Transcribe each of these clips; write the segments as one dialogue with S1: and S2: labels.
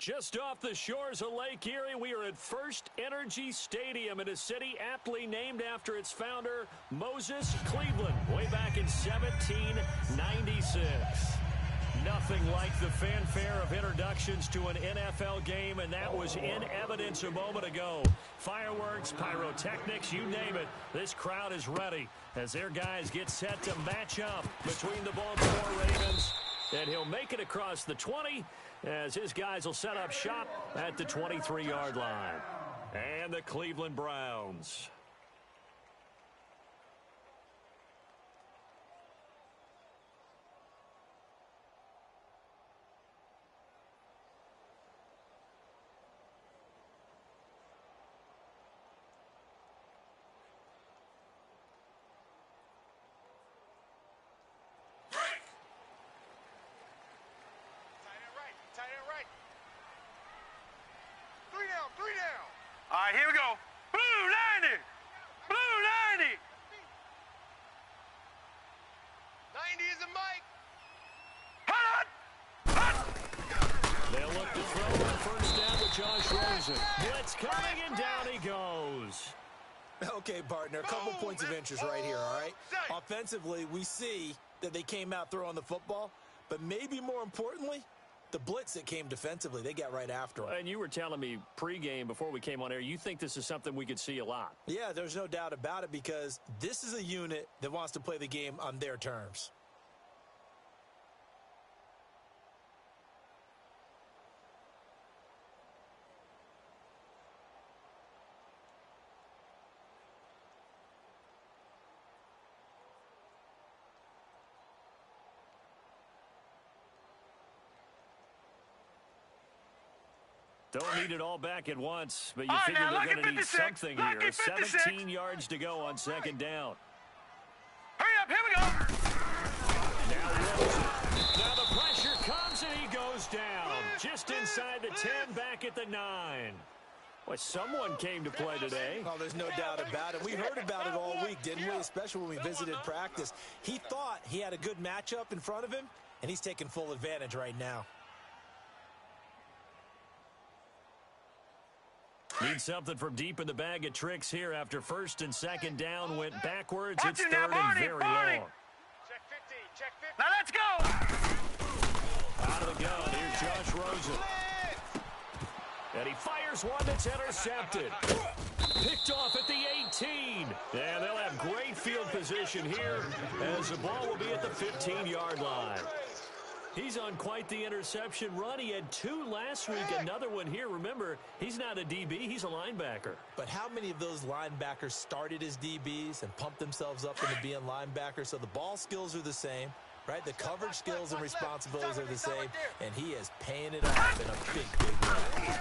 S1: Just off the shores of Lake Erie, we are at First Energy Stadium in a city aptly named after its founder, Moses Cleveland, way back in 1796. Nothing like the fanfare of introductions to an NFL game, and that was in evidence a moment ago. Fireworks, pyrotechnics, you name it. This crowd is ready as their guys get set to match up between the Baltimore Ravens. And he'll make it across the 20 as his guys will set up shop at the 23-yard line. And the Cleveland Browns.
S2: All right, here we go. Blue 90. Blue 90. 90 is a mic. Hot.
S1: They'll look to throw on first down with Josh Rosen. Blitz coming, and down he goes.
S3: Okay, partner, a couple points of interest right here, all right? Offensively, we see that they came out throwing the football, but maybe more importantly, the blitz that came defensively, they got right after him.
S1: And you were telling me pregame before we came on air, you think this is something we could see a lot.
S3: Yeah, there's no doubt about it because this is a unit that wants to play the game on their terms.
S1: Don't need it all back at once, but you figure they're going to need something here. 17 yards to go on second down.
S2: Hurry up, here we go.
S1: Now Rosen. Now the pressure comes, and he goes down. Just inside the 10, back at the 9. Well, someone came to play today.
S3: Oh, there's no doubt about it. We heard about it all week, didn't we? Especially when we visited practice. He thought he had a good matchup in front of him, and he's taking full advantage right now.
S1: Need something from deep in the bag of tricks here after first and second down went backwards. It's third and very long.
S2: Check 50, check 50. Now let's go.
S1: Out of the gun, here's Josh Rosen. And he fires one that's intercepted. Picked off at the 18. And they'll have great field position here as the ball will be at the 15-yard line. He's on quite the interception run. He had 2 last week, another one here. Remember, he's not a DB, he's a linebacker.
S3: But how many of those linebackers started as DBs and pumped themselves up into being linebackers? So the ball skills are the same, right? The coverage skills and responsibilities are the same, and he is paying it off in a big, big way.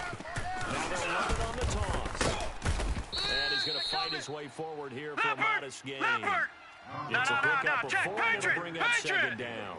S1: Now they'll run it on the toss. And he's going to fight his way forward here for a modest gain. It's a pickup of 4, and it'll bring up second down.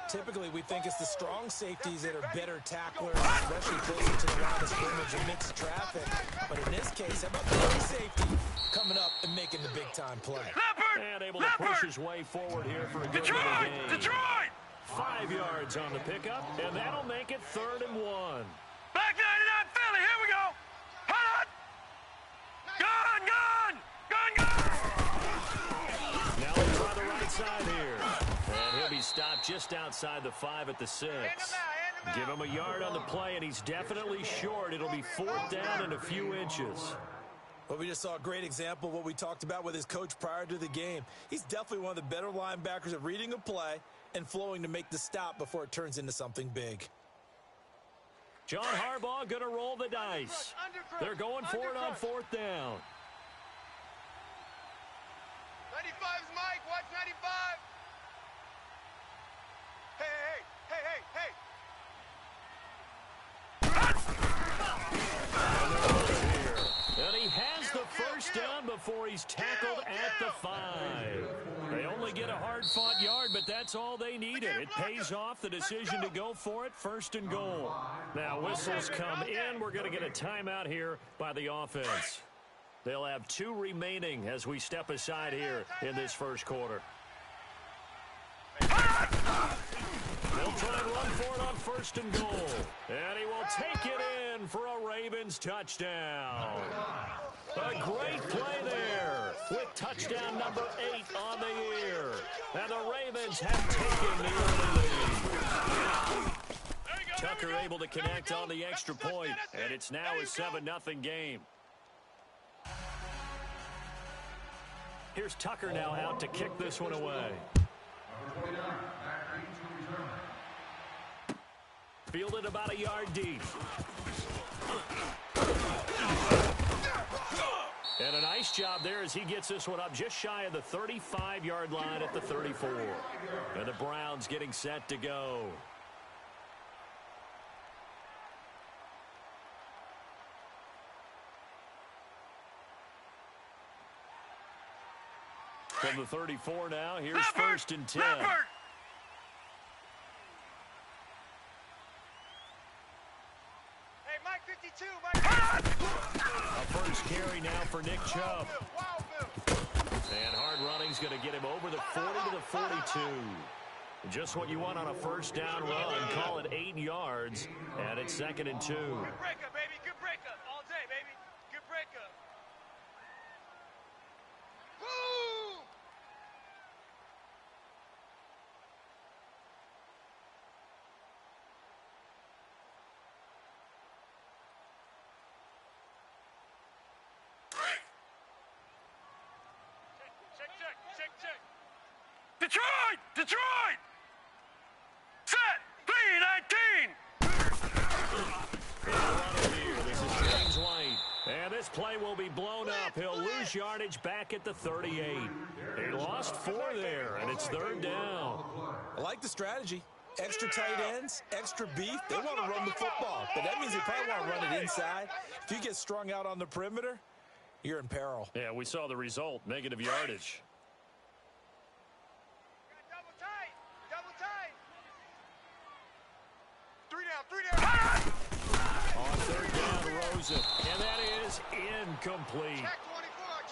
S3: Typically, we think it's the strong safeties that are better tacklers, especially closer to the line of scrimmage and mixed traffic. But in this case, how about the free safety coming up and making the big-time play?
S1: And able to push his way forward here for a good little gain.
S2: Detroit!
S1: 5 yards on the pickup, and that'll make it 3rd and 1.
S2: Back 99 Philly, here we go. Hot! Gun!
S1: Now we'll try the right side here. And he'll be stopped just outside the 5 at the 6. Give him a yard on the play, and he's definitely short. It'll be 4th down and a few inches.
S3: Well, we just saw a great example of what we talked about with his coach prior to the game. He's definitely one of the better linebackers at reading a play and flowing to make the stop before it turns into something big.
S1: John Harbaugh going to roll the dice. They're going for it on 4th down.
S2: 95's Mike, watch 95. Hey.
S1: And he has the first down before he's tackled at the 5. They only get a hard-fought yard, but that's all they needed. It pays off the decision to go for it, 1st and goal. Now whistles come in. We're going to get a timeout here by the offense. They'll have 2 remaining as we step aside here in this first quarter. They'll try and run for it on first and goal. And he will take it in for a Ravens touchdown. A great play there with touchdown number 8 on the year. And the Ravens have taken the early lead. Tucker able to connect on the extra point, and it's now a 7-0 game. Here's Tucker now out to kick this one away. Fielded about a yard deep. And a nice job there as he gets this one up just shy of the 35-yard line at the 34. And the Browns getting set to go. From the 34 now, here's first and 10.
S2: Leopard! Hey, Mike 52, Mike.
S1: A first carry now for Nick Chubb. And hard running's going to get him over the 40 to the 42. Just what you want on a first down run. Call it 8 yards, and it's 2nd and 2.
S2: Good breakup, baby. Good breakup. All day, baby. Good breakup. Woo! Check. Detroit! Detroit! Set! 3-19!
S1: This is James White. And this play will be blown up. He'll lose yardage back at the 38. He lost 4 there, and it's 3rd down.
S3: I like the strategy. Extra tight ends, extra beef. They want to run the football, but that means they probably want to run it inside. If you get strung out on the perimeter, you're in peril.
S1: Yeah, we saw the result, negative yardage.
S2: Double tight. 3 down.
S1: On 3rd down, Rosen. And that is incomplete.
S2: Check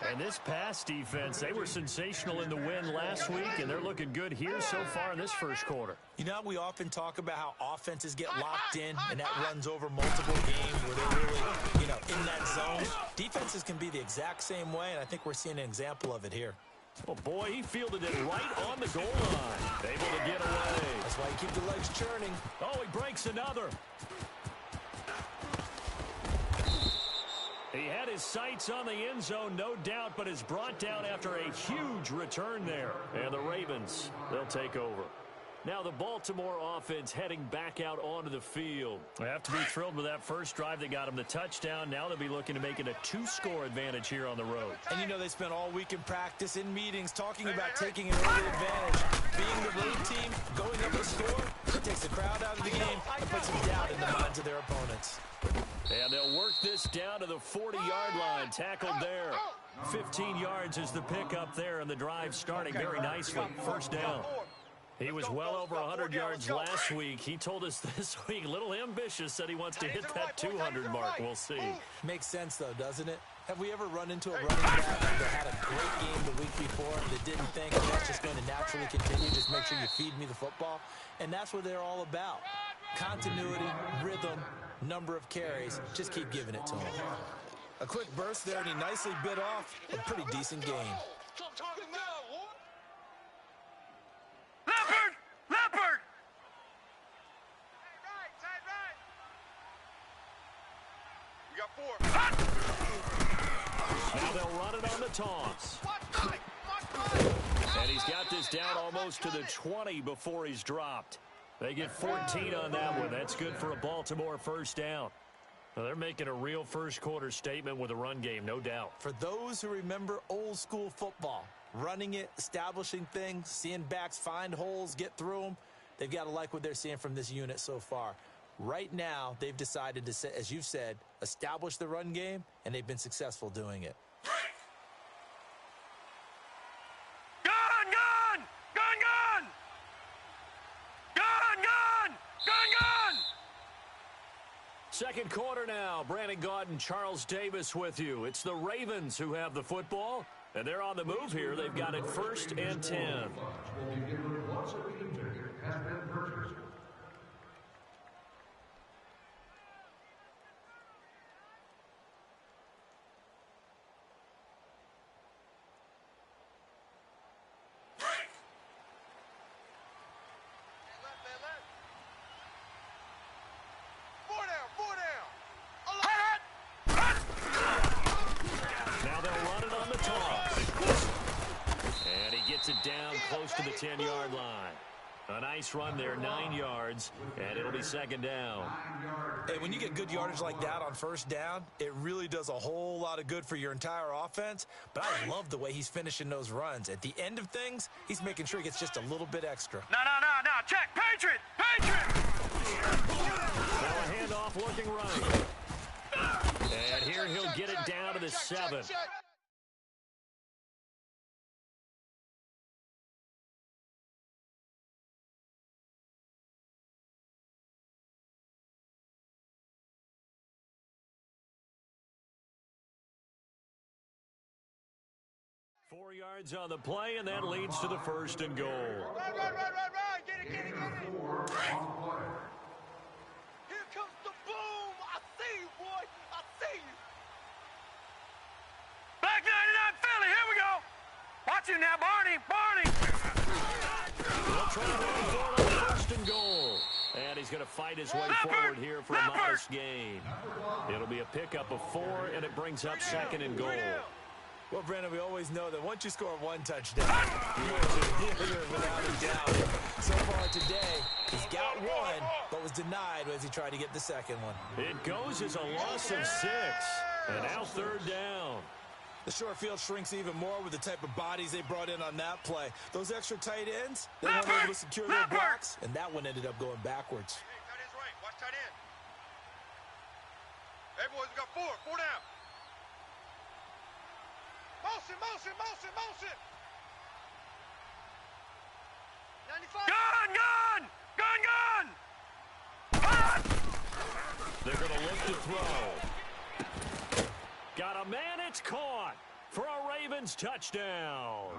S2: 24.
S1: And this pass defense, they were sensational in the win last week, and they're looking good here so far in this first quarter.
S3: You know, we often talk about how offenses get locked in, and that runs over multiple games where they're really, in that zone. Defenses can be the exact same way, and I think we're seeing an example of it here.
S1: Oh, boy, he fielded it right on the goal line. Able to get away.
S3: That's why you keep the legs churning.
S1: Oh, he breaks another. He had his sights on the end zone, no doubt, but is brought down after a huge return there. And the Ravens, they'll take over. Now the Baltimore offense heading back out onto the field. They have to be thrilled with that first drive that got them the touchdown. Now they'll be looking to make it a 2-score advantage here on the road.
S3: And they spent all week in practice, in meetings, talking about taking an early advantage. Being the road team, going up a score, it takes the crowd out of the game and puts some doubt in the minds of their opponents.
S1: And they'll work this down to the 40-yard line. Tackled there. 15 yards is the pickup there, and the drive starting very nicely. First down. He was well over 100 yards last week. He told us this week, a little ambitious, said he wants to hit that 200 mark. We'll see.
S3: Makes sense, though, doesn't it? Have we ever run into a running back that had a great game the week before that didn't think that's just going to naturally continue? Just make sure you feed me the football. And that's what they're all about. Continuity, rhythm, number of carries. Just keep giving it to him. A quick burst there, and he nicely bit off a pretty decent game.
S2: Leopard! We got 4.
S1: Now they'll run it on the toss. And he's got this down almost to the 20 before he's dropped. They get 14 on that one. That's good for a Baltimore first down. Well, they're making a real first quarter statement with a run game, no doubt.
S3: For those who remember old school football, running it, establishing things, seeing backs find holes, get through them, they've got to like what they're seeing from this unit so far. Right now, they've decided to, as you've said, establish the run game, and they've been successful doing it.
S1: Second quarter now. Brandon Gaudin and Charles Davis with you. It's the Ravens who have the football, and they're on the move here. They've got it 1st and 10. 10-yard line. A nice run there, 9 yards, and it'll be second down.
S3: Hey, when you get good yardage like that on first down, it really does a whole lot of good for your entire offense. But I love the way he's finishing those runs. At the end of things, he's making sure he gets just a little bit extra.
S2: No. Check. Patriot.
S1: Now a handoff looking right. And here he'll get it down to the 7. 4 yards on the play, and that leads to the first and goal.
S2: Run. Get it. Here comes the boom. I see you, boy. I see you. Black 99 Philly. Here we go. Watch it now, Barney.
S1: They'll try to run for it on first and goal. And he's going to fight his way forward here for a modest gain. It'll be a pickup of 4, and it brings up second and goal.
S3: Well, Brandon, we always know that once you score 1 touchdown, you're without a doubt. So far today, he's got 1, but was denied as he tried to get the second one.
S1: It goes as a loss of 6, and now third down.
S3: The short field shrinks even more with the type of bodies they brought in on that play. Those extra tight ends, they weren't able to secure their blocks, and that one ended up going backwards.
S2: Hey, tight end's right. Watch tight end. Hey, boys, we got 4. 4 down. Motion. 95. Gun.
S1: They're going to lift the throw. Got a man, it's caught for a Ravens touchdown.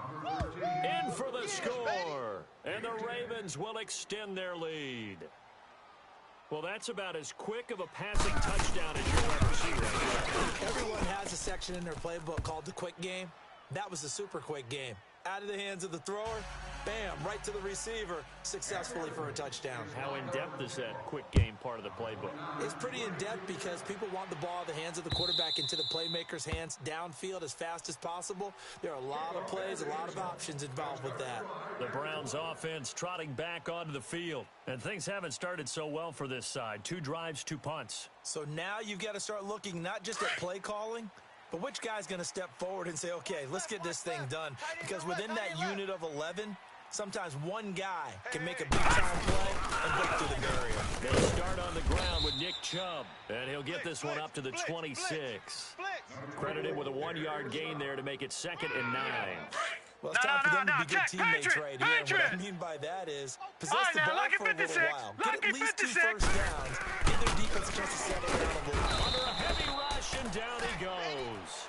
S1: In for the score, and the Ravens will extend their lead. Well, that's about as quick of a passing touchdown as you'll ever see right now.
S3: Everyone has a section in their playbook called the quick game. That was a super quick game. Out of the hands of the thrower, bam, right to the receiver, successfully for a touchdown.
S1: How in-depth is that quick game part of the playbook?
S3: It's pretty in-depth because people want the ball in the hands of the quarterback into the playmaker's hands downfield as fast as possible. There are a lot of plays, a lot of options involved with that.
S1: The Browns offense trotting back onto the field. And things haven't started so well for this side. 2 drives, 2 punts.
S3: So now you've got to start looking not just at play calling, but which guy's going to step forward and say, okay, let's get this thing done? Because within that unit of 11, sometimes one guy can make a big-time play and break through the barrier.
S1: They start on the ground with Nick Chubb, and he'll get this one up to the 26. Credited with a 1-yard gain there to make it 2nd and 9.
S3: Well, it's time for them to be good teammates right here. And what I mean by that is possess the ball for a little while. Get at least 2 first downs. Give their defense a chance to settle down a little.
S1: Under a heavy rush, and down he goes.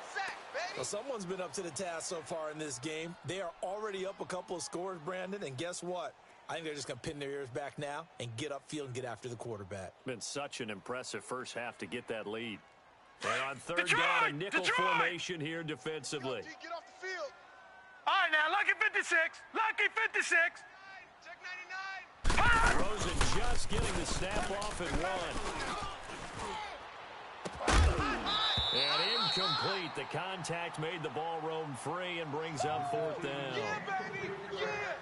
S3: Well, someone's been up to the task so far in this game. They are already up a couple of scores, Brandon, and guess what? I think they're just going to pin their ears back now and get upfield and get after the quarterback.
S1: Been such an impressive first half to get that lead. They're on third down, a nickel formation here defensively.
S2: Get off the field. All right, now, Lucky 56. Lucky 56. Check 99.
S1: Rosen just getting the snap off at 1. And incomplete. The contact made the ball roam free and brings up 4th down.
S2: Yeah, baby. Yeah.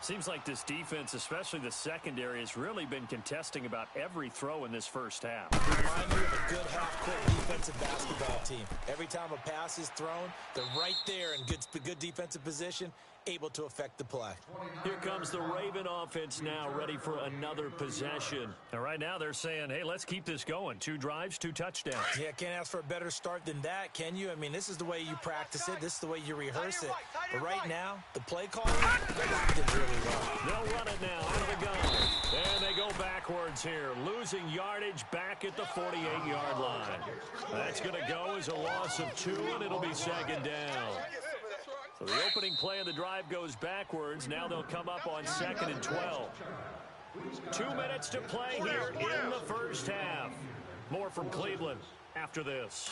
S1: Seems like this defense, especially the secondary, has really been contesting about every throw in this first half.
S3: Remind me of a good half-court defensive basketball team. Every time a pass is thrown, they're right there in good defensive position, able to affect the play.
S1: Here comes the Raven offense now, ready for another possession. And right now they're saying, hey, let's keep this going. 2 drives, 2 touchdowns.
S3: Yeah, can't ask for a better start than that, can you? I mean, this is the way you practice it. This is the way you rehearse it. But right now, the play calling, they're locked in really well.
S1: They'll run it now out of the gun. And they go backwards here, losing yardage back at the 48-yard line. That's going to go as a loss of 2, and it'll be 2nd down. So the opening play of the drive goes backwards. Now they'll come up on 2nd and 12. 2 minutes to play here in the first half. More from Cleveland after this.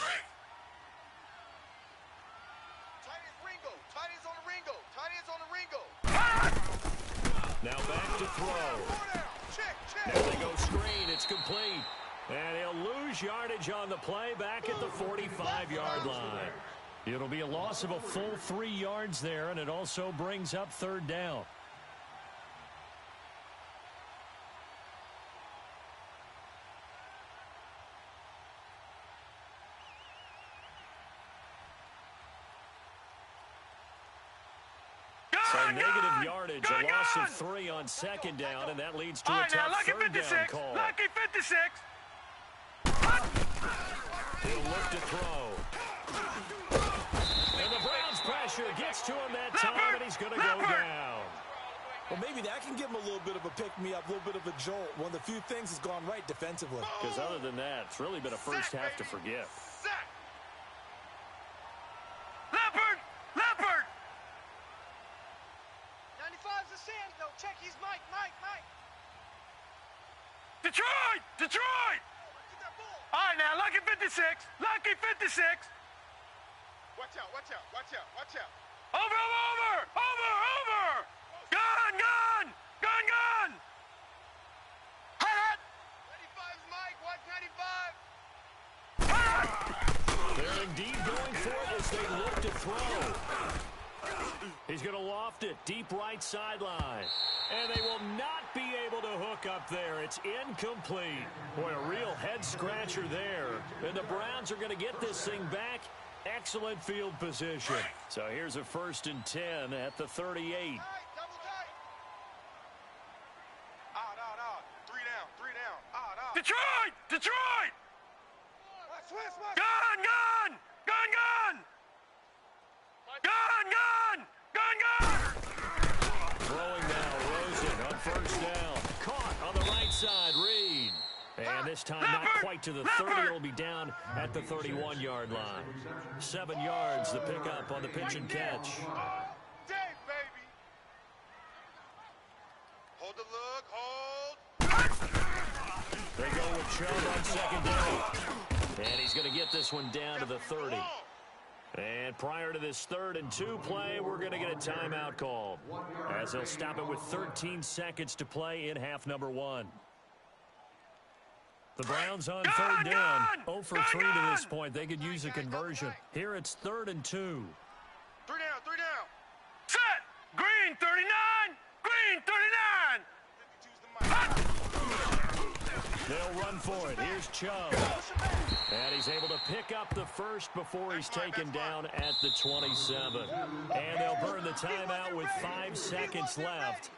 S1: Now back to throw. Now they go screen. It's complete. And he'll lose yardage on the play back at the 45-yard line. It'll be a loss of a full 3 yards there, and it also brings up 3rd down. So negative yardage, a loss of 3 on second down, and that leads to a tough third down call.
S2: Lucky 56.
S1: He'll look to throw. And the Browns' pressure gets to him that time, and he's going to go down.
S3: Well, maybe that can give him a little bit of a pick-me-up, a little bit of a jolt. One of the few things that's gone right defensively.
S1: Because other than that, it's really been a first half to forget.
S2: Leopard! Leopard!
S4: 95's the sand, though. Check, he's Mike.
S2: Detroit! Detroit! All right, now, lucky 56. Lucky 56.
S4: Watch out.
S2: Over! Gun! Hot!
S4: 95's Mike. Watch 95.
S1: They're indeed going for it as they look to throw. He's going to loft it deep right sideline. And they will not be able to hook up there. It's incomplete. Boy, a real head-scratcher there. And the Browns are going to get this thing back. Excellent field position. So here's a 1st and 10 at the 38.
S4: Double tight. Out. 3 down. Out.
S2: Detroit!
S4: Watch.
S2: Gun!
S1: Throwing now, Rosen on 1st down. Caught on the right side, Reed. And this time not quite to the 30. It'll be down at the 31-yard line. 7 yards, the pickup on the pitch and catch.
S4: Day, baby. Hold the look.
S1: They go with Chubb on 2nd down. And he's going to get this one down to the 30. And prior to this 3rd and 2 play, we're going to get a timeout called, as they'll stop it with 13 seconds to play in half number 1. The Browns on 3rd down, 0 for 3 to this point. They could use a conversion. Here it's 3rd and 2.
S4: 3 down.
S2: Set! Green 39! Green 39!
S1: They'll run for it. Here's Chubb. And he's able to pick up the first before he's taken down at the 27. And they'll burn the timeout with 5 seconds left.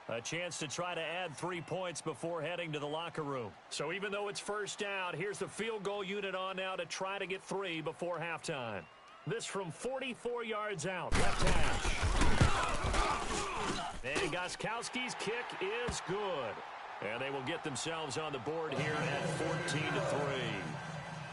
S1: A chance to try to add 3 points before heading to the locker room. So even though it's 1st down, here's the field goal unit on now to try to get 3 before halftime. This from 44 yards out, left hash. And Gostkowski's kick is good. And they will get themselves on the board here at 14-3.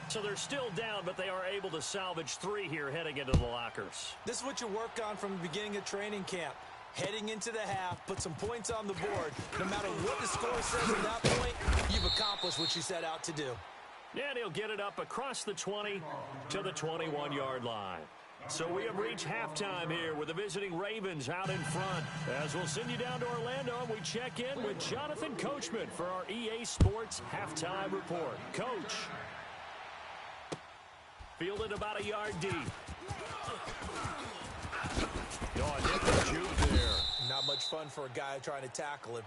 S1: So they're still down, but they are able to salvage 3 here heading into the lockers.
S3: This is what you work on from the beginning of training camp. Heading into the half, put some points on the board. No matter what the score says at that point, you've accomplished what you set out to do.
S1: And he'll get it up across the 20 to the 21-yard line. So we have reached halftime here with the visiting Ravens out in front. As we'll send you down to Orlando, and we check in with Jonathan Coachman for our EA Sports Halftime Report. Coach. Fielded about a yard deep. Oh, different juke there.
S3: Not much fun for a guy trying to tackle him.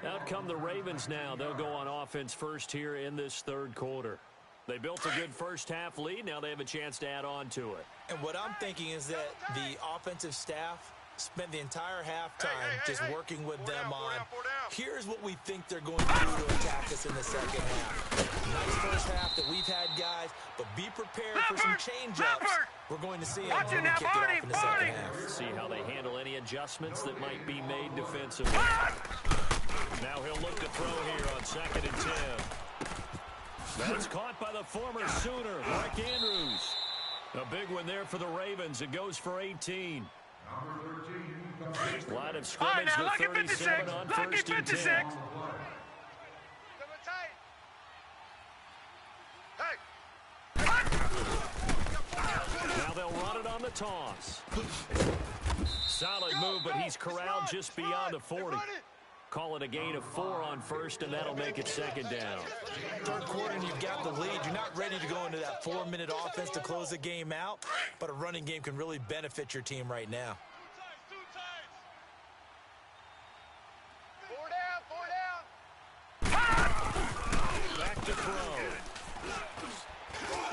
S1: Out come the Ravens now. They'll go on offense first here in this 3rd quarter. They built a good first half lead. Now they have a chance to add on to it.
S3: And what I'm thinking is that the offensive staff spent the entire halftime just working with them on, here's what we think they're going to do to attack us in the second half. Nice first half that we've had, guys, but be prepared for some change-ups. We're going to see them when we kick it off in the second half.
S1: See how they handle any adjustments that might be made defensively. Now he'll look to throw here on 2nd and 10. That's caught by the former Sooner, Mark Andrews. A big one there for the Ravens. It goes for 18. Line of scrimmage with 37 on 1st and 10. Now they'll run it on the toss. Solid move, but he's corralled just beyond the 40. Call it a gain of 4 on 1st, and that'll make it 2nd down.
S3: 3rd quarter, and you've got the lead. You're not ready to go into that 4-minute offense to close the game out, but a running game can really benefit your team right now.
S4: 4 down.
S1: Back to throw.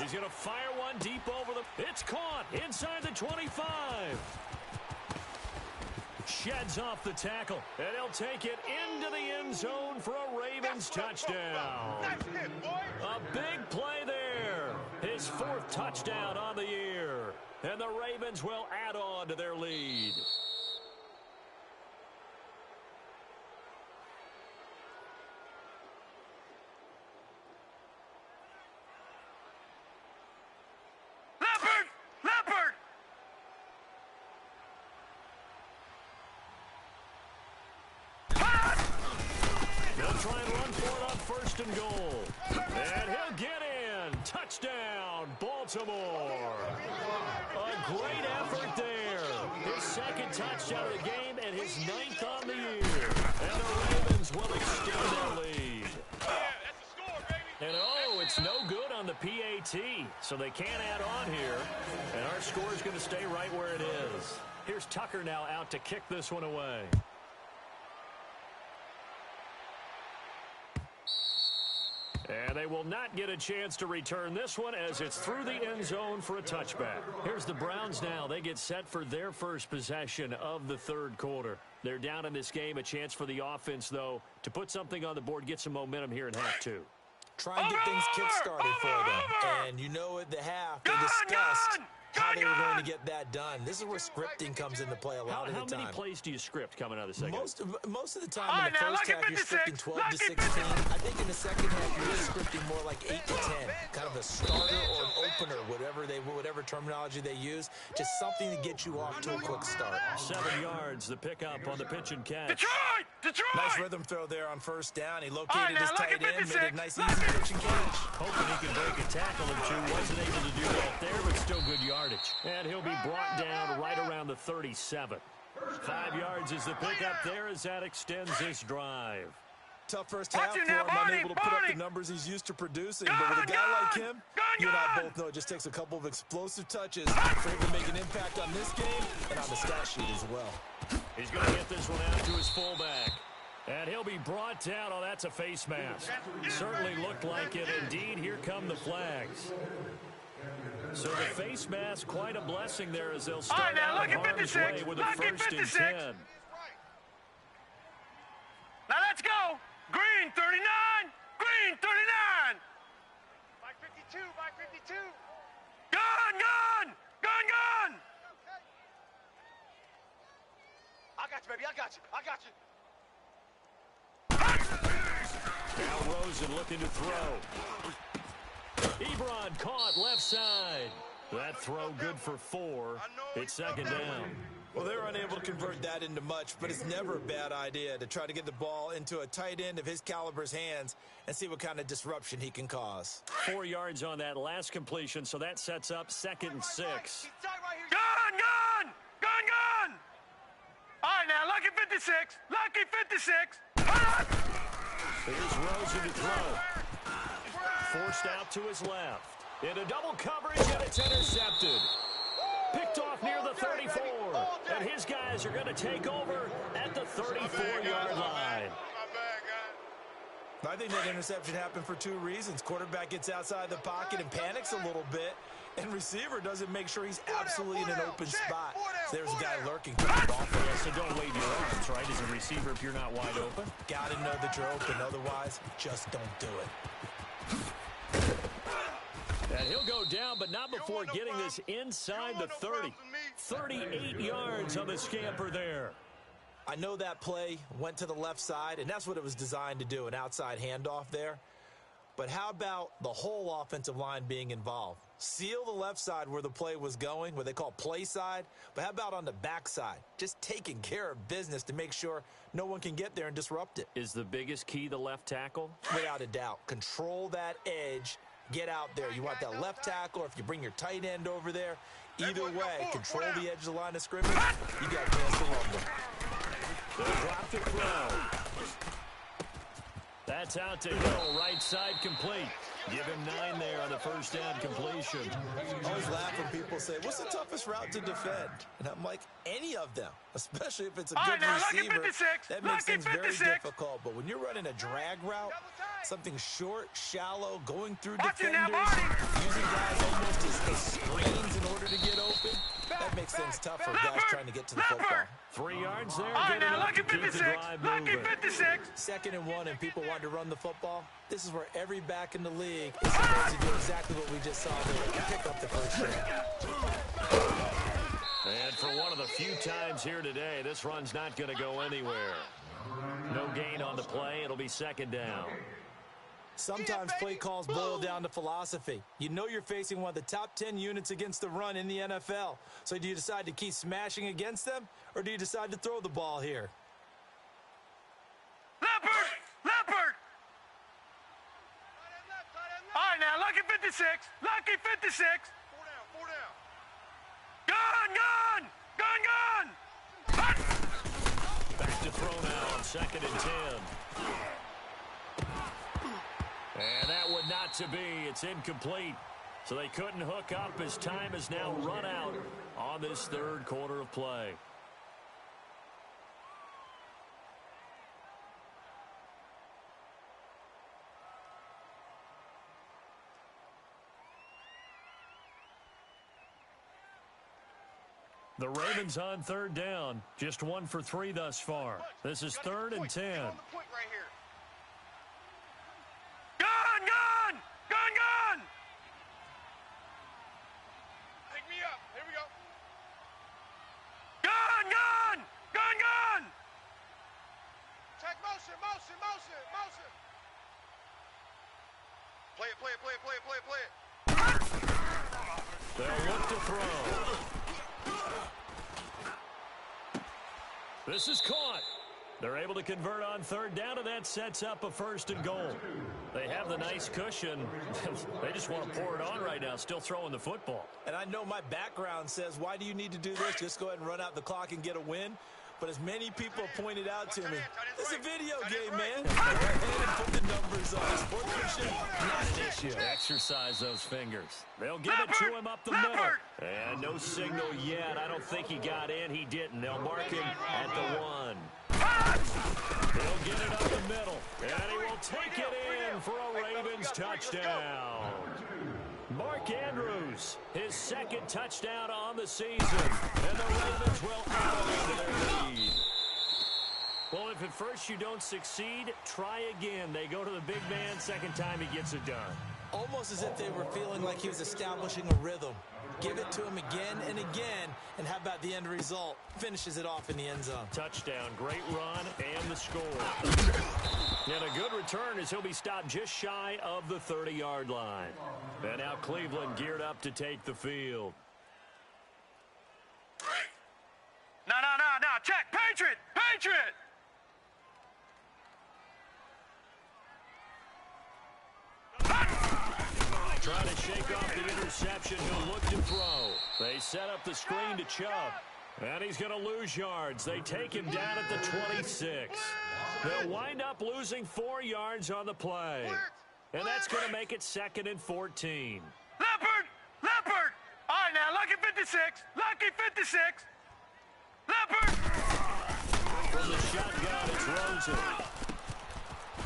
S1: He's going to fire one deep over the... It's caught inside the 25. sheds off the tackle, and he'll take it into the end zone for a Ravens touchdown. A big play there. His 4th touchdown on the year. And the Ravens will add on to their lead.
S2: Leopard!
S1: They'll try and run for it on 1st and goal. And he'll get in. Touchdown, Baltimore. A great effort there. His 2nd touchdown of the game and his 9th on the year. And the Ravens will extend their lead. And it's no good on the PAT, so they can't add on here. And our score is going to stay right where it is. Here's Tucker now out to kick this one away. And they will not get a chance to return this one as it's through the end zone for a touchback. Here's the Browns now. They get set for their first possession of the 3rd quarter. They're down in this game. A chance for the offense, though, to put something on the board, get some momentum here in half 2.
S3: Try and get things kick-started for them. And you know at the half, they discussed how they were going to get that done. This is where scripting comes into play a lot of the time.
S1: How many plays do you script coming out of the second?
S3: Most of the time in the first half, you're scripting 12 to 16. I think in the second half, you're really scripting more like 8 to 10. Kind of a starter or an opener, whatever terminology they use. Just something to get you off to a quick start.
S1: 7 yards, the pickup on the pitch and catch.
S2: Detroit!
S3: Nice rhythm throw there on 1st down. He located his tight end, made a nice easy pitch and catch.
S1: Hoping he can break a tackle or two. Wasn't able to do that there, but still good yardage. And he'll be brought down right around the 37. 5 yards is the pickup there as that extends this drive.
S3: Tough first half for him, unable to put up the numbers he's used to producing. But with a guy like him, you and I both know it just takes a couple of explosive touches for him to make an impact on this game and on the stat sheet as well.
S1: He's going to get this one out to his fullback. And he'll be brought down. Oh, that's a face mask. Certainly looked like it. Indeed, here come the flags. So the face mask, quite a blessing there as they'll start out harm's way with a 1st and 10.
S2: Now let's go. Green 39. Green 39.
S4: By 52, by 52.
S2: Gun.
S4: I got you, baby. I got you.
S1: Now Rosen looking to throw. Ebron caught left side. That throw good for 4. It's 2nd down.
S3: Well, they're unable to convert that into much, but it's never a bad idea to try to get the ball into a tight end of his caliber's hands and see what kind of disruption he can cause.
S1: 4 yards on that last completion, so that sets up 2nd and 6.
S2: Gun. All right, now, lucky 56.
S1: Here's Rosen to throw. Forced out to his left. Into double coverage, and it's intercepted. Picked off near the 34. And his guys are going to take over at the 34-yard line.
S3: I think that interception happened for 2 reasons. Quarterback gets outside the pocket and panics a little bit, and receiver doesn't make sure he's absolutely in an open spot. So there's a guy lurking for the ball.
S1: Yeah, so don't wave your arms, right, as a receiver if you're not wide open.
S3: Got to know that you're open. Otherwise, just don't do it.
S1: And he'll go down, but not before getting this inside the 30. 38 yards on the scamper there.
S3: I know that play went to the left side, and that's what it was designed to do, an outside handoff there. But how about the whole offensive line being involved? Seal the left side where the play was going, what they call play side. But how about on the back side? Just taking care of business to make sure no one can get there and disrupt it.
S1: Is the biggest key the left tackle?
S3: Without a doubt. Control that edge. Get out there. You want that left tackle, or if you bring your tight end over there, either way, control the edge of the line of scrimmage. You got a chance to rumble.
S1: They'll drop the throw. That's out to Hill, right side complete. Give him 9 there on the first down completion.
S3: I always laugh when people say, what's the toughest route to defend? And I'm like, any of them, especially if it's a good receiver. That makes things very difficult. But when you're running a drag route, something short, shallow, going through defenders, using guys almost as screens in order to get open, That makes things tough for guys trying to get to the football.
S1: 3 yards there.
S2: All right,
S1: Good
S2: now,
S1: enough
S2: lucky
S1: to keep the
S2: 56.
S1: drive
S2: Lucky
S1: moving.
S2: 56.
S3: 2nd and 1 and people want to run the football. This is where every back in the league is supposed to do exactly what we just saw there. Pick up the first down.
S1: And for one of the few times here today, this run's not going to go anywhere. No gain on the play. It'll be 2nd down.
S3: Sometimes play calls boil down to philosophy. You know you're facing one of the top 10 units against the run in the NFL. So do you decide to keep smashing against them, or do you decide to throw the ball here?
S2: Leopard! Leopard! All right, now, lucky 56. Lucky 56.
S4: 4 down.
S2: Gun, gun! Gun, gun!
S1: Back to throw now on 2nd and 10. And that would not to be. It's incomplete. So they couldn't hook up as time has now run out on this 3rd quarter of play. The Ravens on 3rd down. Just 1 for 3 thus far. This is 3rd and 10.
S4: Get on the point right here.
S2: Gun, gun! Gun, gun!
S4: Pick me up. Here we go.
S2: Gun, gun! Gun, gun!
S4: Check motion. Play it.
S1: They'll look to throw. This is caught. They're able to convert on 3rd down, and that sets up a 1st and goal. They have the nice cushion. They just want to pour it on right now, still throwing the football.
S3: And I know my background says, why do you need to do this? Just go ahead and run out the clock and get a win. But as many people pointed out to me, it's a video game, man. Go ahead and put the numbers on. Sportsmanship, not an issue.
S1: Exercise those fingers. They'll give it to him up the middle. And no signal yet. I don't think he got in. He didn't. They'll mark him at the 1. He'll get it up the middle. And he will take it in for a Ravens touchdown. Mark Andrews, his 2nd touchdown on the season. And the Ravens will add to their lead. Well, if at first you don't succeed, try again. They go to the big man. 2nd time he gets it done.
S3: Almost as if they were feeling like he was establishing a rhythm. Give it to him again and again, and how about the end result? Finishes it off in the end zone.
S1: Touchdown, great run, and the score. And a good return as he'll be stopped just shy of the 30-yard line. And now Cleveland geared up to take the field.
S2: No. Check. Patriot!
S1: Trying to shake off the interception. He'll look to throw. They set up the screen to Chubb. And he's going to lose yards. They take him down at the 26. They'll wind up losing 4 yards on the play. And that's going to make it 2nd and 14.
S2: Leopard! All right, now, lucky 56. Lucky 56. Leopard!
S1: From the shotgun, it's Rosen.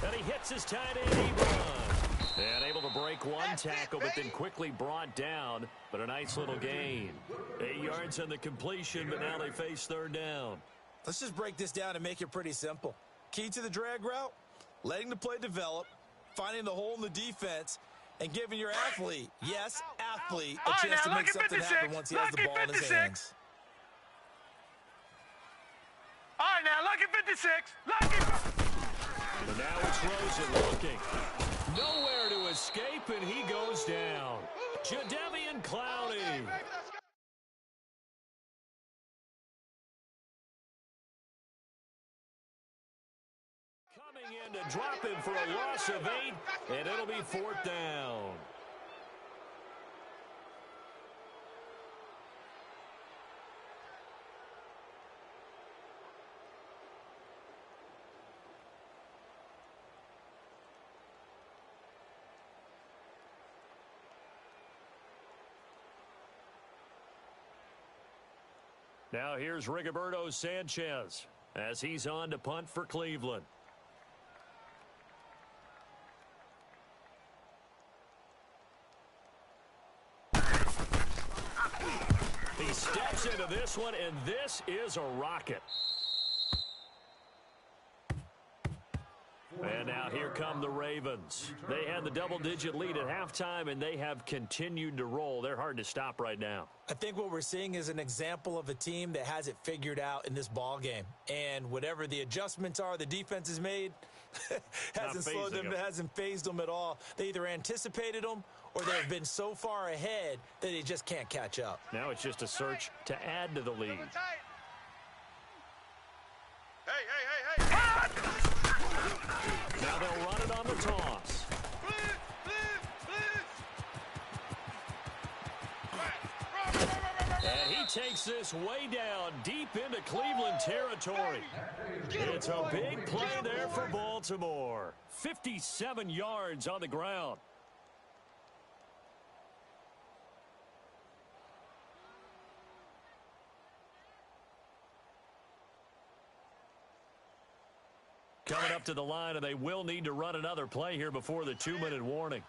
S1: And he hits his tight end. He runs. And able to break 1 tackle, but then quickly brought down. But a nice little gain. 8 yards on the completion, but now they face 3rd down.
S3: Let's just break this down and make it pretty simple. Key to the drag route, letting the play develop, finding the hole in the defense, and giving your athlete, yes, athlete, a chance to make something happen once he has the ball in his hands.
S2: All right, now, lucky 56.
S1: And now it's Rosen looking. Nowhere to escape, and he goes down. Jadeveon Clowney. Coming in to drop him for a loss of 8, and it'll be 4th down. Now here's Rigoberto Sanchez as he's on to punt for Cleveland. He steps into this one, and this is a rocket. And now here come the Ravens. They had the double-digit lead at halftime, and they have continued to roll. They're hard to stop right now.
S3: I think what we're seeing is an example of a team that has it figured out in this ball game. And whatever the adjustments are the defense has made hasn't slowed them, hasn't phased them at all. They either anticipated them or they've been so far ahead that they just can't catch up.
S1: Now it's just a search to add to the lead.
S4: Hey.
S1: Now they'll run it on the toss. And he takes this way down, deep into Cleveland territory. It's a big play there for Baltimore. 57 yards on the ground. Coming up to the line, and they will need to run another play here before the 2-minute warning.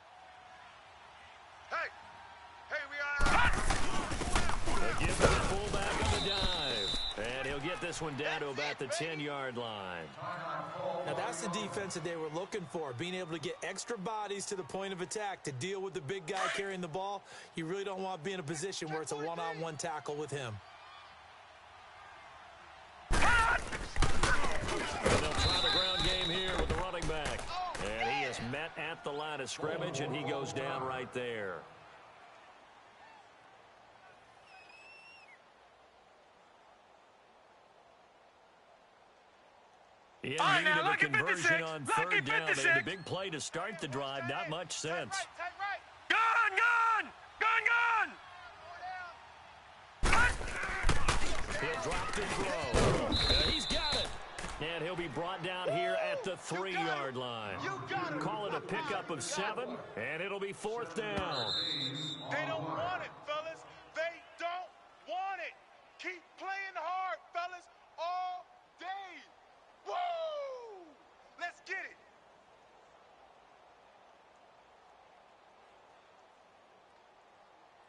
S1: They'll give the fullback on the dive. And he'll get this one down to about the 10-yard line.
S3: Now that's the defense that they were looking for, being able to get extra bodies to the point of attack to deal with the big guy carrying the ball. You really don't want to be in a position where it's a one-on-one tackle with him.
S1: And they'll try the ground game here with the running back. And he is met at the line of scrimmage, and he goes down right there. In need of a conversion on third down. They had a big play to start the drive. Not much sense.
S2: Gun!
S1: He'll drop the throw. He's got it. And he'll be brought down here at the 3-yard line. Call it a pickup of 7, and it'll be 4th down.
S4: They don't want it, fellas. They don't want it. Keep playing hard, fellas, all day. Woo! Let's get it.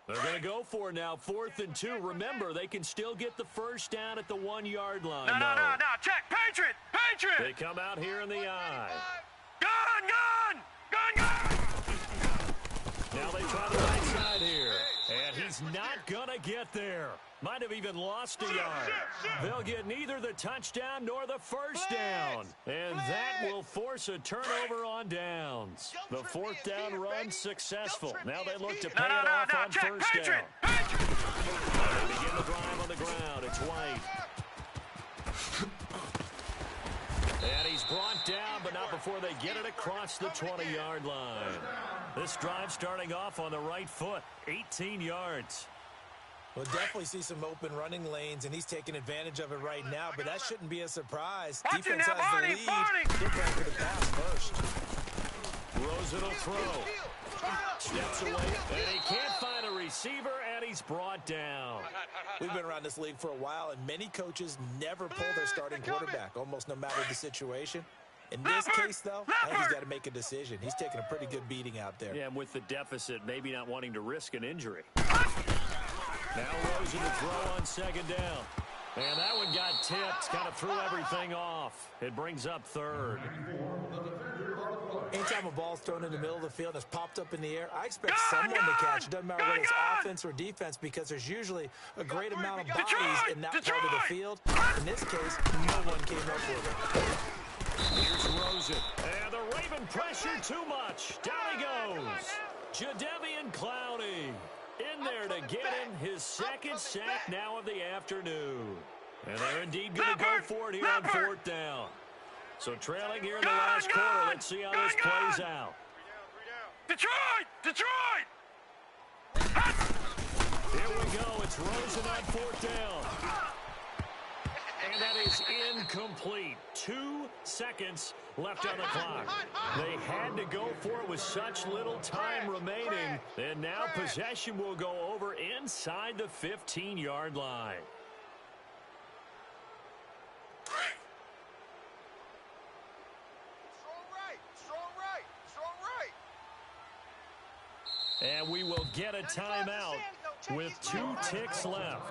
S1: They're going to go for it now, 4th and 2. Remember, they can still get the first down at the 1-yard line.
S2: No. Check. Patriot.
S1: They come out here in the eye.
S2: Gun!
S1: Now they try the right side here. And he's not going to get there. Might have even lost a yard. They'll get neither the touchdown nor the first down. And that will force a turnover on downs. The 4th down run successful. Now they look to pay it off on first down. They begin the drive on the ground. It's White. And he's brought down, but not before they get it across the 20-yard line. This drive starting off on the right foot, 18 yards.
S3: We'll definitely see some open running lanes, and he's taking advantage of it right now, but that shouldn't be a surprise. Defense has the lead. They're going for the pass first.
S1: Rosen will throw. Steps away, and he can't find a receiver, and he's brought down.
S3: We've been around this league for a while, and many coaches never pull their starting quarterback, almost no matter the situation. In this case, though, I think he's got to make a decision. He's taking a pretty good beating out there.
S1: Yeah, and with the deficit, maybe not wanting to risk an injury. Now Rosen to throw on 2nd down. And that one got tipped, kind of threw everything off. It brings up 3rd.
S3: Anytime a ball's thrown in the middle of the field and it's popped up in the air, I expect someone to catch it. Doesn't matter whether it's offense or defense, because there's usually a great amount of bodies in that part of the field. In this case, no one came up with it.
S1: Here's Rosen. And the Raven pressure too much. Down he goes. Jadeveon Clowney in there to get him his 2nd sack now of the afternoon. And they're indeed going to go for it here on 4th down. So trailing here in the last quarter. Let's see how this plays out.
S2: Detroit!
S1: Here we go. It's Rosen on 4th down. And that is incomplete. 2 seconds left on the clock. They had to go for it with such little time remaining. And now possession will go over inside the 15-yard line. And we will get a timeout. with 2 ticks left.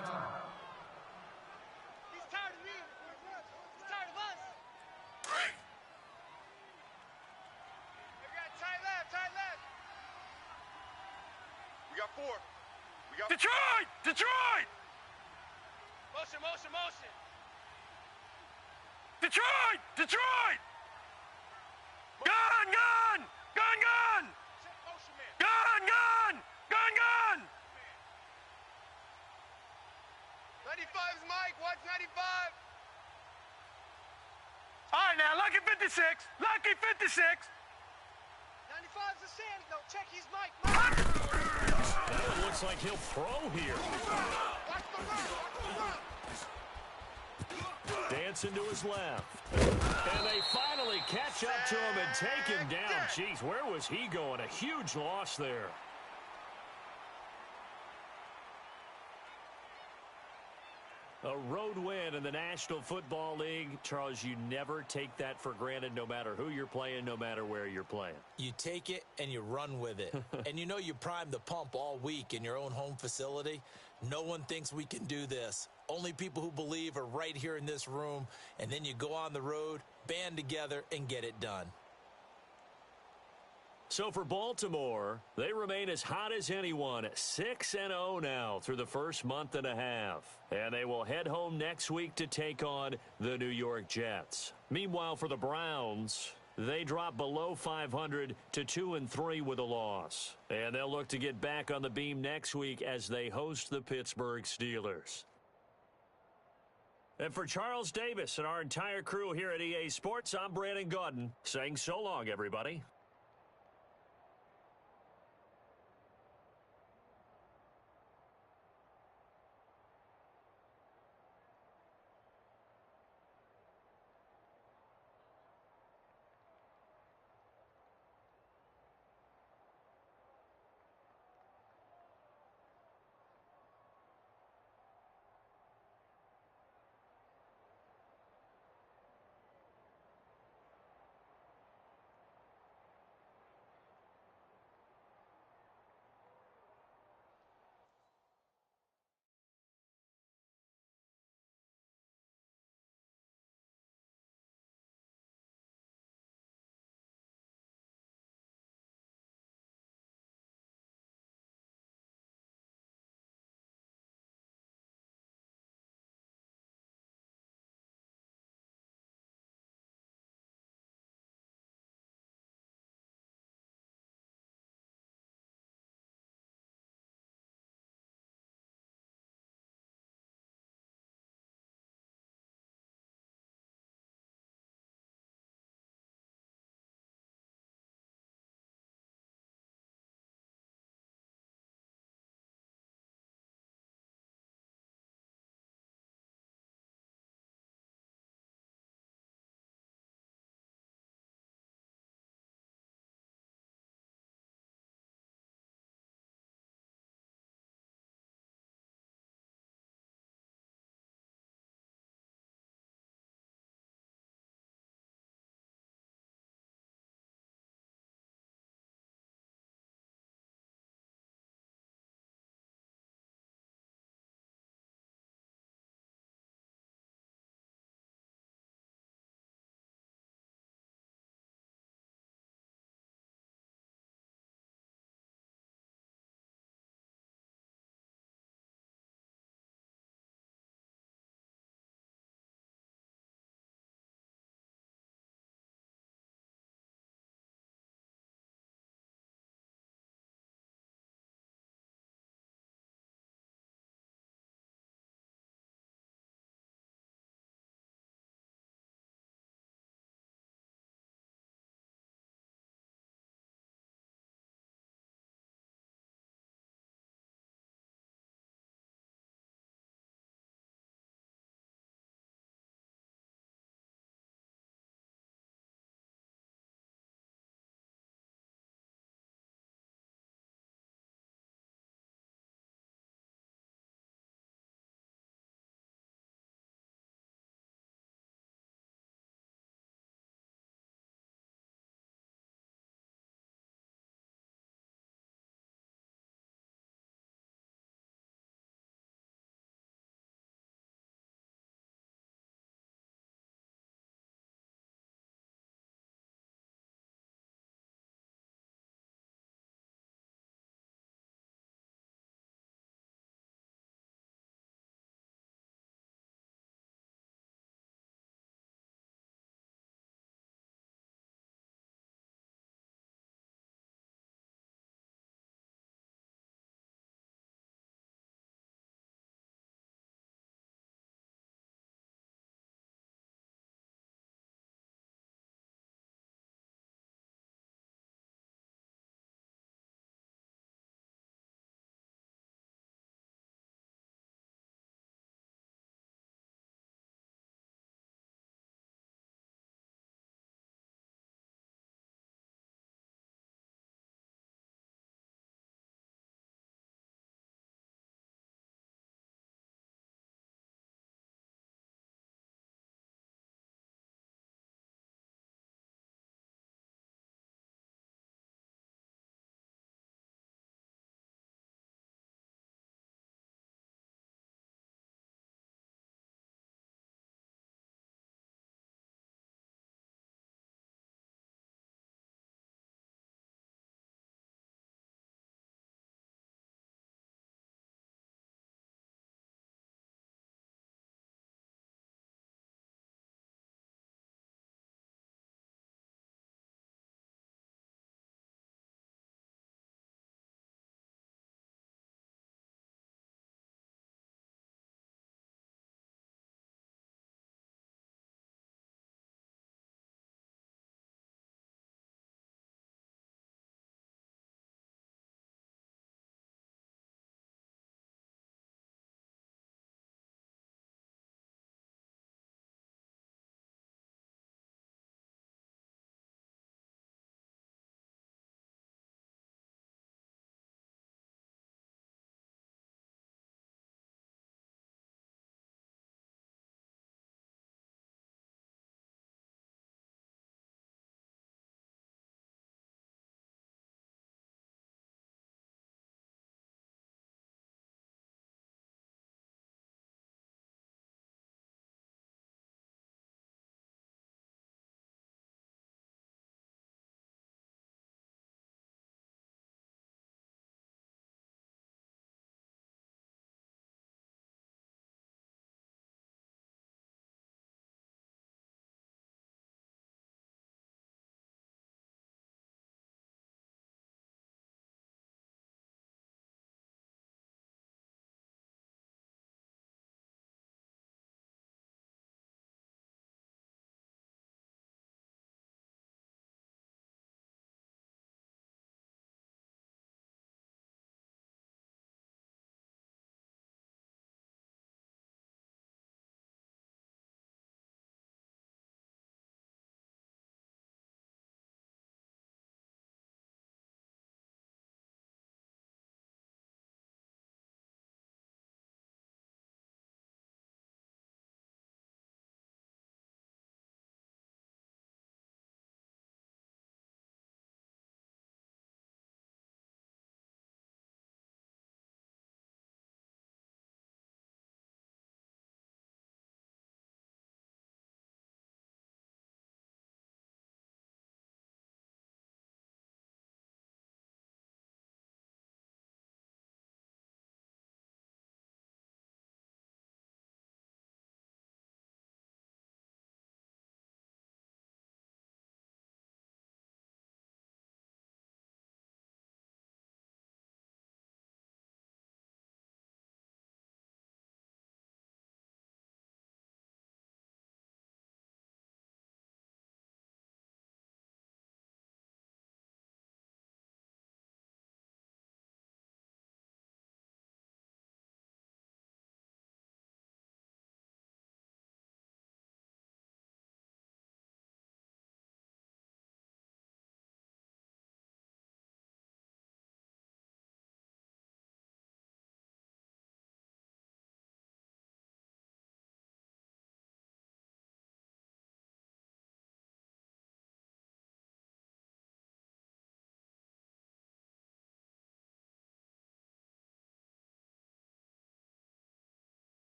S2: He's tired of me. He's tired of us. We got tight left, tight left.
S4: We got 4. We got
S2: Detroit! Detroit! Motion, motion, motion. Detroit! Detroit! Gun, gun! Gun, gun!
S4: check motion man.
S2: Gun, gun! Gun, gun!
S4: 95's Mike. Watch 95.
S2: All right, now, lucky 56. Lucky 56.
S5: 95's the Sandy. No, check his mic.
S1: Now it looks like he'll throw here.
S4: Watch the run. Watch the run.
S1: Dancing to his left. And they finally catch up to him and take him down. Jeez, where was he going? A huge loss there. A road win in the National Football League. Charles, you never take that for granted no matter who you're playing, no matter where you're playing.
S3: You take it and you run with it. And you know you primed the pump all week in your own home facility. No one thinks we can do this. Only people who believe are right here in this room. And then you go on the road, band together, and get it done.
S1: So for Baltimore, they remain as hot as anyone, 6-0 now through the first month and a half. And they will head home next week to take on the New York Jets. Meanwhile, for the Browns, they drop below 500 to 2-3 with a loss. And they'll look to get back on the beam next week as they host the Pittsburgh Steelers. And for Charles Davis and our entire crew here at EA Sports, I'm Brandon Gaudin saying so long, everybody.